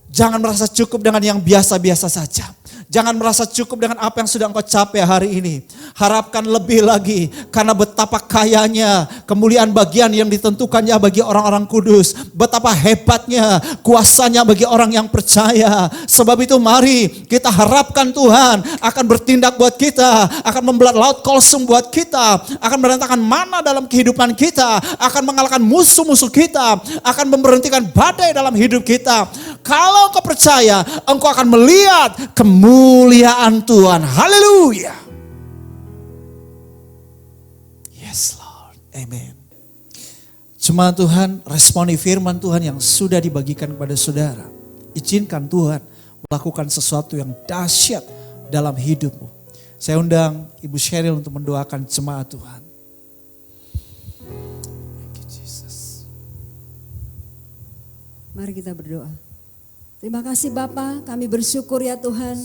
Jangan merasa cukup dengan yang biasa-biasa saja. Jangan merasa cukup dengan apa yang sudah engkau capai hari ini. Harapkan lebih lagi, karena betapa kayanya kemuliaan bagian yang ditentukannya bagi orang-orang kudus. Betapa hebatnya kuasanya bagi orang yang percaya. Sebab itu mari kita harapkan Tuhan akan bertindak buat kita, akan membelah laut Kolsum buat kita, akan merentangkan mana dalam kehidupan kita, akan mengalahkan musuh-musuh kita, akan memberhentikan badai dalam hidup kita. Kalau engkau percaya, engkau akan melihat kemuliaan Tuhan. Haleluya. Yes Lord. Amen. Jemaat Tuhan, responi firman Tuhan yang sudah dibagikan kepada saudara. Izinkan Tuhan melakukan sesuatu yang dahsyat dalam hidupmu. Saya undang Ibu Sheryl untuk mendoakan jemaat Tuhan. Thank you, Jesus. Mari kita berdoa. Terima kasih Bapa, kami bersyukur ya Tuhan.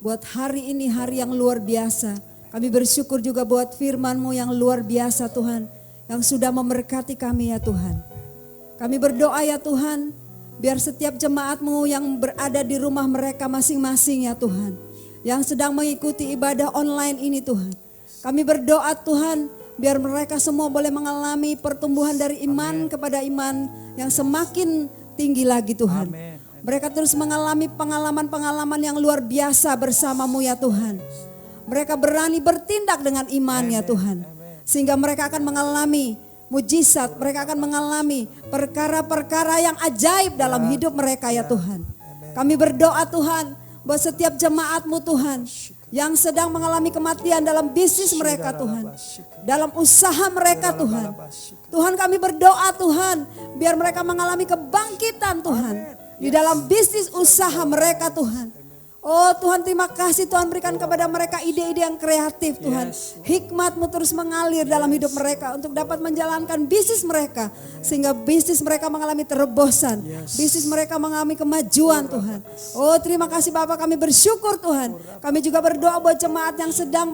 Buat hari ini hari yang luar biasa. Kami bersyukur juga buat firman-Mu yang luar biasa Tuhan. Yang sudah memberkati kami ya Tuhan. Kami berdoa ya Tuhan, biar setiap jemaat-Mu yang berada di rumah mereka masing-masing ya Tuhan. Yang sedang mengikuti ibadah online ini Tuhan. Kami berdoa Tuhan, biar mereka semua boleh mengalami pertumbuhan dari iman kepada iman yang semakin tinggi lagi Tuhan. Amen. Mereka terus mengalami pengalaman-pengalaman yang luar biasa bersama-Mu ya Tuhan. Mereka berani bertindak dengan iman ya Tuhan. Sehingga mereka akan mengalami mujizat, mereka akan mengalami perkara-perkara yang ajaib dalam hidup mereka ya Tuhan. Kami berdoa Tuhan, buat setiap jemaat-Mu Tuhan, yang sedang mengalami kematian dalam bisnis mereka Tuhan. Dalam usaha mereka Tuhan. Tuhan kami berdoa Tuhan, biar mereka mengalami kebangkitan Tuhan. Di dalam bisnis usaha mereka Tuhan. Oh Tuhan, terima kasih Tuhan, berikan kepada mereka ide-ide yang kreatif Tuhan. Hikmat-Mu terus mengalir dalam hidup mereka untuk dapat menjalankan bisnis mereka. Sehingga bisnis mereka mengalami terobosan. Bisnis mereka mengalami kemajuan Tuhan. Oh terima kasih Bapak, kami bersyukur Tuhan. Kami juga berdoa buat jemaat yang sedang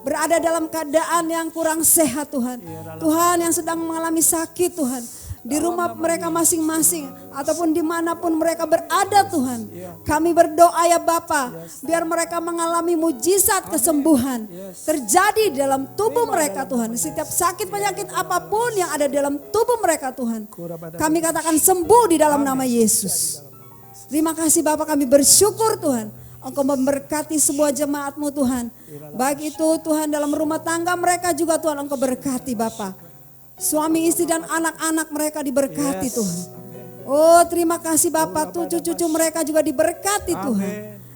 berada dalam keadaan yang kurang sehat Tuhan. Tuhan yang sedang mengalami sakit Tuhan. Di rumah mereka masing-masing ataupun dimanapun mereka berada Tuhan. Kami berdoa ya Bapa, biar mereka mengalami mujizat kesembuhan terjadi dalam tubuh mereka Tuhan. Setiap sakit penyakit apapun yang ada dalam tubuh mereka Tuhan, kami katakan sembuh di dalam nama Yesus. Terima kasih Bapa, kami bersyukur Tuhan. Engkau memberkati sebuah jemaat-Mu Tuhan. Baik itu Tuhan dalam rumah tangga mereka juga Tuhan Engkau berkati Bapa. Suami istri dan anak-anak mereka diberkati Tuhan. Oh terima kasih Bapak, cucu-cucu mereka juga diberkati Tuhan.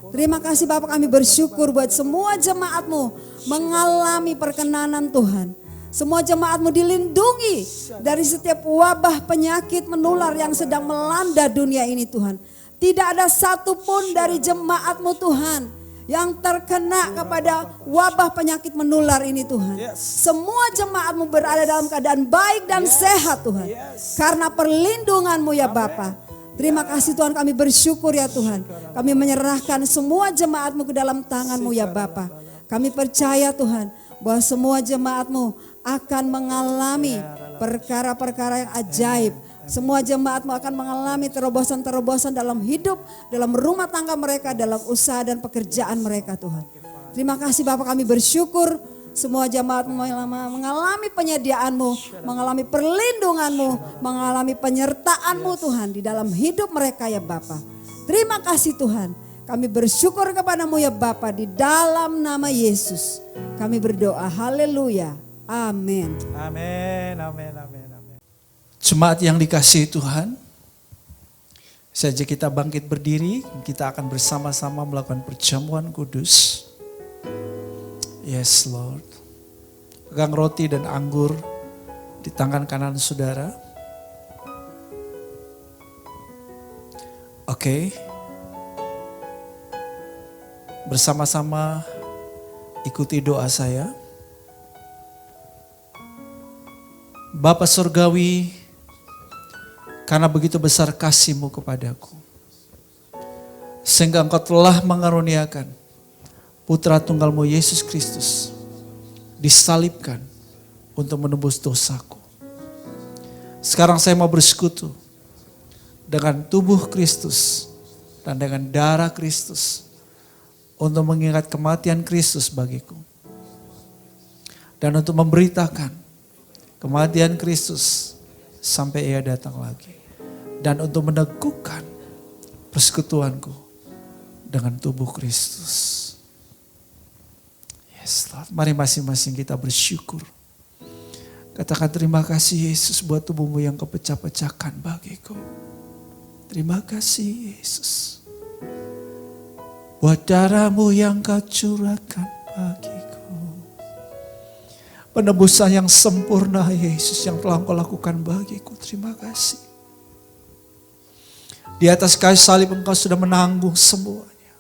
Terima kasih Bapak, kami bersyukur buat semua jemaat-Mu mengalami perkenanan Tuhan. Semua jemaat-Mu dilindungi dari setiap wabah penyakit menular yang sedang melanda dunia ini Tuhan. Tidak ada satupun dari jemaat-Mu Tuhan yang terkena kepada wabah penyakit menular ini Tuhan. Semua jemaat-Mu berada dalam keadaan baik dan sehat Tuhan. Karena perlindungan-Mu ya Bapa. Terima kasih Tuhan, kami bersyukur ya Tuhan. Kami menyerahkan semua jemaat-Mu ke dalam tangan-Mu ya Bapa. Kami percaya Tuhan bahwa semua jemaat-Mu akan mengalami perkara-perkara yang ajaib. Semua jemaat-Mu akan mengalami terobosan-terobosan dalam hidup, dalam rumah tangga mereka, dalam usaha dan pekerjaan mereka Tuhan. Terima kasih Bapak, kami bersyukur semua jemaat-Mu mengalami penyediaan-Mu, mengalami perlindungan-Mu, mengalami penyertaan-Mu Tuhan di dalam hidup mereka ya Bapak. Terima kasih Tuhan, kami bersyukur kepada-Mu ya Bapak, di dalam nama Yesus. Kami berdoa, haleluya, amin. Amin, amin, amin. Jemaat yang dikasihi Tuhan, saja kita bangkit berdiri, kita akan bersama-sama melakukan perjamuan kudus. Yes Lord. Pegang roti dan anggur di tangan kanan saudara. Oke. Bersama-sama ikuti doa saya. Bapa Surgawi, karena begitu besar kasih-Mu kepadaku, sehingga Engkau telah mengaruniakan Putra Tunggal-Mu Yesus Kristus disalibkan untuk menebus dosaku. Sekarang saya mau bersekutu dengan tubuh Kristus dan dengan darah Kristus untuk mengingat kematian Kristus bagiku. Dan untuk memberitakan kematian Kristus sampai Ia datang lagi. Dan untuk meneguhkan persekutuanku dengan tubuh Kristus. Yes Lord, mari masing-masing kita bersyukur. Katakan terima kasih Yesus buat tubuh-Mu yang Kau pecah-pecahkan bagiku. Terima kasih Yesus. Buat darah-Mu yang Kau curahkan bagiku. Penebusan yang sempurna Yesus yang telah Engkau lakukan bagiku. Terima kasih. Di atas kayu salib Engkau sudah menanggung semuanya.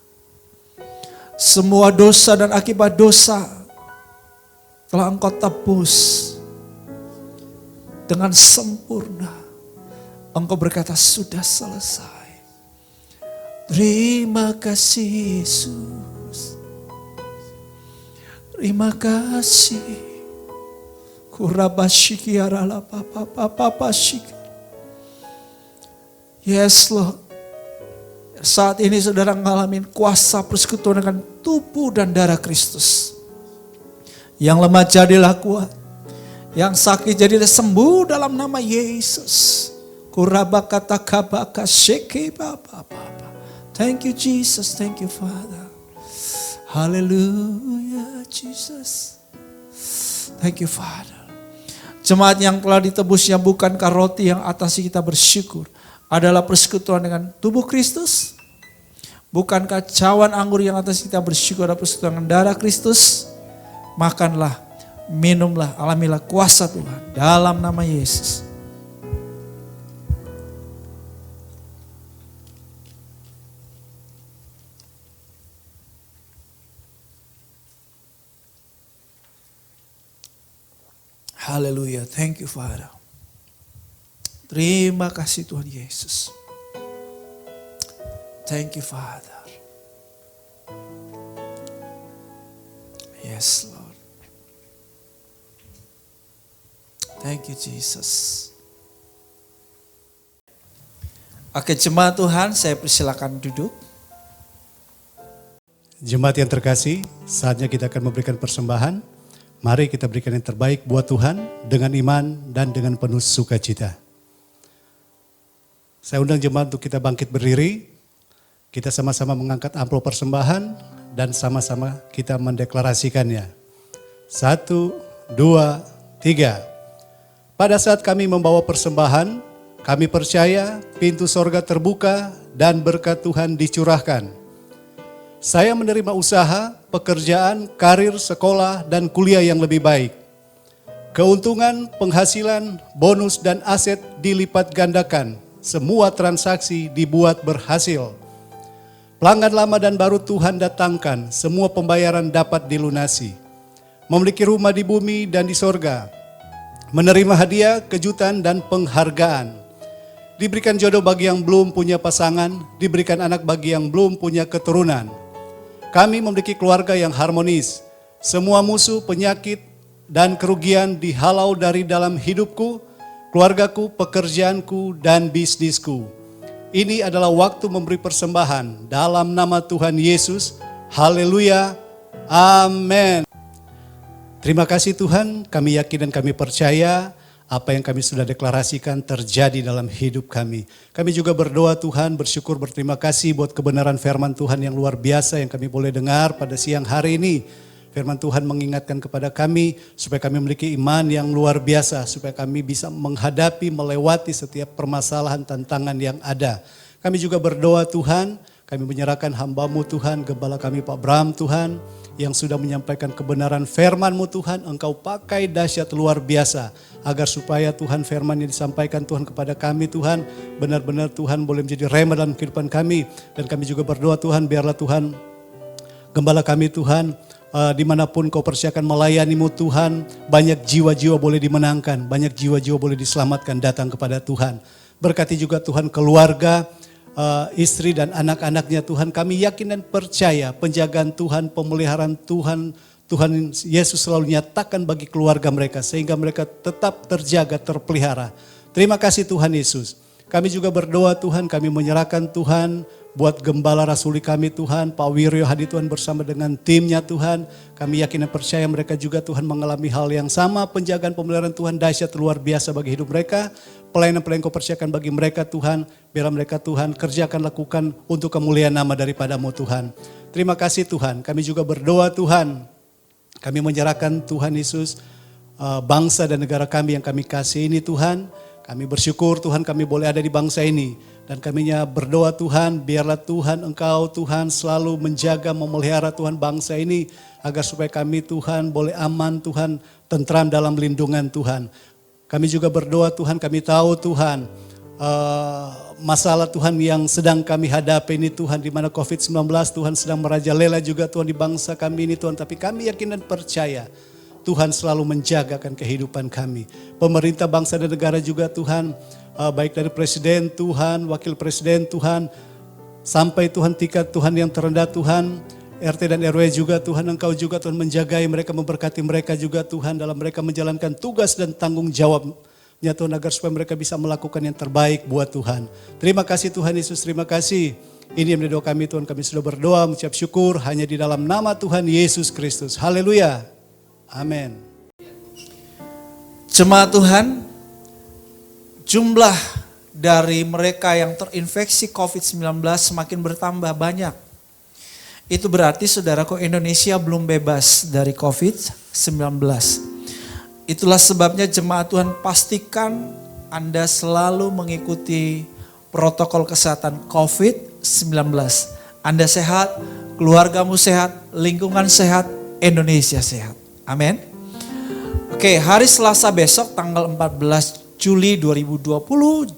Semua dosa dan akibat dosa telah Engkau tebus dengan sempurna. Engkau berkata sudah selesai. Terima kasih Yesus. Terima kasih. Kurabashikiarala papa. Yes Lord. Saat ini saudara ngalamin kuasa persekutuan dengan tubuh dan darah Kristus. Yang lemah jadilah kuat. Yang sakit jadilah sembuh dalam nama Yesus. Kurabakata kabaka sheke baba. Thank you Jesus, thank you Father. Hallelujah Jesus. Thank you Father. Jemaat yang telah ditebusnya bukankah roti yang atas kita bersyukur adalah persekutuan dengan tubuh Kristus? Bukankah cawan anggur yang atas kita bersyukur adalah persekutuan dengan darah Kristus? Makanlah, minumlah, alamilah kuasa Tuhan dalam nama Yesus. Haleluya, thank you Father. Terima kasih Tuhan Yesus. Thank you Father. Yes Lord. Thank you Jesus. Oke jemaat Tuhan, saya persilakan duduk. Jemaat yang terkasih, saatnya kita akan memberikan persembahan. Mari kita berikan yang terbaik buat Tuhan dengan iman dan dengan penuh sukacita. Saya undang jemaat untuk kita bangkit berdiri. Kita sama-sama mengangkat amplop persembahan dan sama-sama kita mendeklarasikannya. 1, 2, 3. Pada saat kami membawa persembahan, kami percaya pintu sorga terbuka dan berkat Tuhan dicurahkan. Saya menerima usaha, pekerjaan, karir, sekolah, dan kuliah yang lebih baik. Keuntungan, penghasilan, bonus, dan aset dilipat gandakan. Semua transaksi dibuat berhasil. Pelanggan lama dan baru Tuhan datangkan, semua pembayaran dapat dilunasi. Memiliki rumah di bumi dan di sorga. Menerima hadiah, kejutan, dan penghargaan. Diberikan jodoh bagi yang belum punya pasangan, diberikan anak bagi yang belum punya keturunan. Kami memiliki keluarga yang harmonis. Semua musuh, penyakit, dan kerugian dihalau dari dalam hidupku, keluargaku, pekerjaanku, dan bisnisku. Ini adalah waktu memberi persembahan dalam nama Tuhan Yesus. Haleluya. Amin. Terima kasih Tuhan, kami yakin dan kami percaya apa yang kami sudah deklarasikan terjadi dalam hidup kami. Kami juga berdoa Tuhan, bersyukur, berterima kasih buat kebenaran firman Tuhan yang luar biasa yang kami boleh dengar pada siang hari ini. Firman Tuhan mengingatkan kepada kami supaya kami memiliki iman yang luar biasa. Supaya kami bisa menghadapi, melewati setiap permasalahan, tantangan yang ada. Kami juga berdoa Tuhan, kami menyerahkan hamba-Mu Tuhan, gembala kami Pak Bram Tuhan, yang sudah menyampaikan kebenaran firman-Mu Tuhan, Engkau pakai dahsyat luar biasa. Agar supaya Tuhan firman yang disampaikan Tuhan kepada kami Tuhan, benar-benar Tuhan boleh menjadi rema dalam kehidupan kami. Dan kami juga berdoa Tuhan, biarlah Tuhan, gembala kami Tuhan, dimanapun Kau persiakan melayani-Mu Tuhan, banyak jiwa-jiwa boleh dimenangkan, banyak jiwa-jiwa boleh diselamatkan datang kepada Tuhan. Berkati juga Tuhan keluarga, istri dan anak-anaknya Tuhan, kami yakin dan percaya penjagaan Tuhan, pemeliharaan Tuhan, Tuhan Yesus selalu nyatakan bagi keluarga mereka sehingga mereka tetap terjaga, terpelihara. Terima kasih Tuhan Yesus. Kami juga berdoa Tuhan, kami menyerahkan Tuhan buat gembala rasuli kami Tuhan, Pak Wiryo Hadi Tuhan bersama dengan timnya Tuhan. Kami yakin dan percaya mereka juga Tuhan mengalami hal yang sama, penjagaan pemeliharaan Tuhan dahsyat luar biasa bagi hidup mereka. Pelayanan-pelayanan Kau persiakan bagi mereka Tuhan, biar mereka Tuhan kerjakan, lakukan untuk kemuliaan nama daripada-Mu Tuhan. Terima kasih Tuhan, kami juga berdoa Tuhan, kami menyerahkan Tuhan Yesus bangsa dan negara kami yang kami kasih ini Tuhan. Kami bersyukur Tuhan kami boleh ada di bangsa ini. Dan kaminya berdoa Tuhan, biarlah Tuhan Engkau Tuhan selalu menjaga, memelihara Tuhan bangsa ini. Agar supaya kami Tuhan boleh aman Tuhan, tentram dalam lindungan Tuhan. Kami juga berdoa Tuhan, kami tahu Tuhan masalah Tuhan yang sedang kami hadapi ini Tuhan. Di mana COVID-19 Tuhan sedang merajalela juga Tuhan di bangsa kami ini Tuhan. Tapi kami yakin dan percaya Tuhan selalu menjagakan kehidupan kami. Pemerintah bangsa dan negara juga Tuhan. Baik dari presiden Tuhan, wakil presiden Tuhan, sampai Tuhan tingkat Tuhan yang terendah Tuhan, RT dan RW juga Tuhan, Engkau juga Tuhan menjagai mereka, memberkati mereka juga Tuhan dalam mereka menjalankan tugas dan tanggung jawabnya Tuhan, agar supaya mereka bisa melakukan yang terbaik buat Tuhan. Terima kasih Tuhan Yesus, terima kasih. Ini yang menjadi doa kami Tuhan, kami sudah berdoa mengucap syukur hanya di dalam nama Tuhan Yesus Kristus. Haleluya. Amin. Jemaat Tuhan, jumlah dari mereka yang terinfeksi COVID-19 semakin bertambah banyak. Itu berarti saudaraku, Indonesia belum bebas dari COVID-19. Itulah sebabnya jemaat Tuhan, pastikan Anda selalu mengikuti protokol kesehatan COVID-19. Anda sehat, keluargamu sehat, lingkungan sehat, Indonesia sehat. Amin. Oke, hari Selasa besok tanggal 14 Juli 2020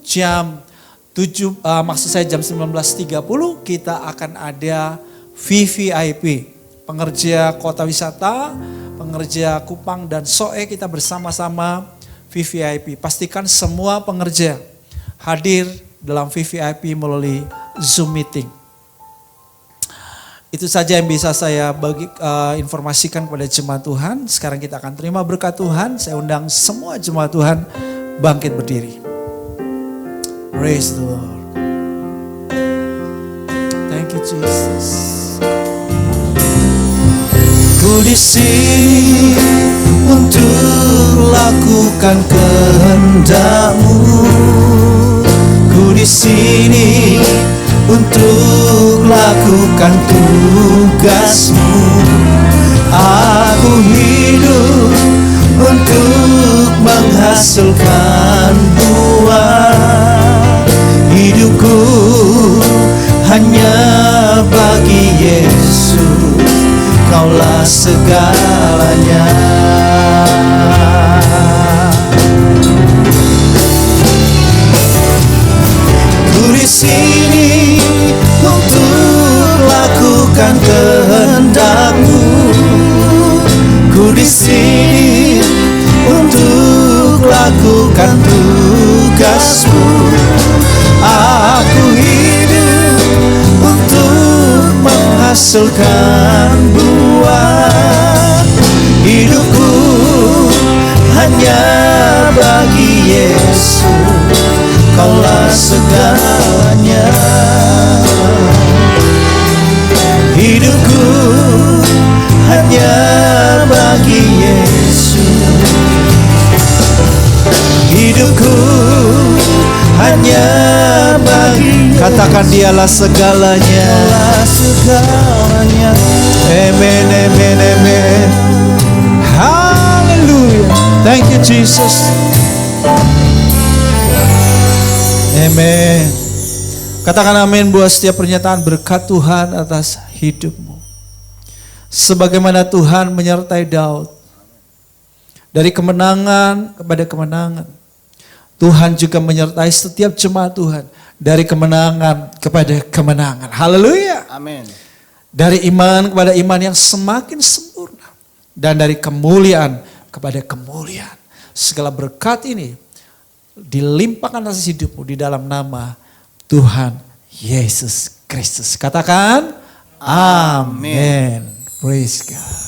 jam 19.30 kita akan ada VVIP, pengerja kota wisata, pengerja Kupang dan Soe, kita bersama-sama VVIP. Pastikan semua pengerja hadir dalam VVIP melalui Zoom meeting. Itu saja yang bisa saya informasikan kepada jemaat Tuhan. Sekarang kita akan terima berkat Tuhan. Saya undang semua jemaat Tuhan bangkit berdiri. Praise the Lord. Thank you Jesus. Ku di sini untuk lakukan kehendak-Mu. Ku di sini untuk lakukan tugas-Mu. Aku hidup untuk menghasilkan buah. Hidupku hanya bagi Yesus, Kaulah segalanya. Ku di sini untuk lakukan kehendak-Mu. Ku di sini untuk lakukan tugas-Mu. Aku hidup untuk menghasilkan buah. Hidupku hanya bagi Yesus, Kaulah segalanya. Hidupku hanya bagi Yesus. Hidupku hanya bagi Yesus. Katakan Dialah segalanya. Dialah segalanya. Amen, amen, amen. Hallelujah. Thank you Jesus. Amen. Katakan amin buat setiap pernyataan berkat Tuhan atas hidupmu. Sebagaimana Tuhan menyertai Daud dari kemenangan kepada kemenangan, Tuhan juga menyertai setiap jemaat Tuhan dari kemenangan kepada kemenangan. Haleluya. Amin. Dari iman kepada iman yang semakin sempurna, dan dari kemuliaan kepada kemuliaan. Segala berkat ini dilimpahkan atas hidupmu di dalam nama Tuhan Yesus Kristus. Katakan amin. Praise God.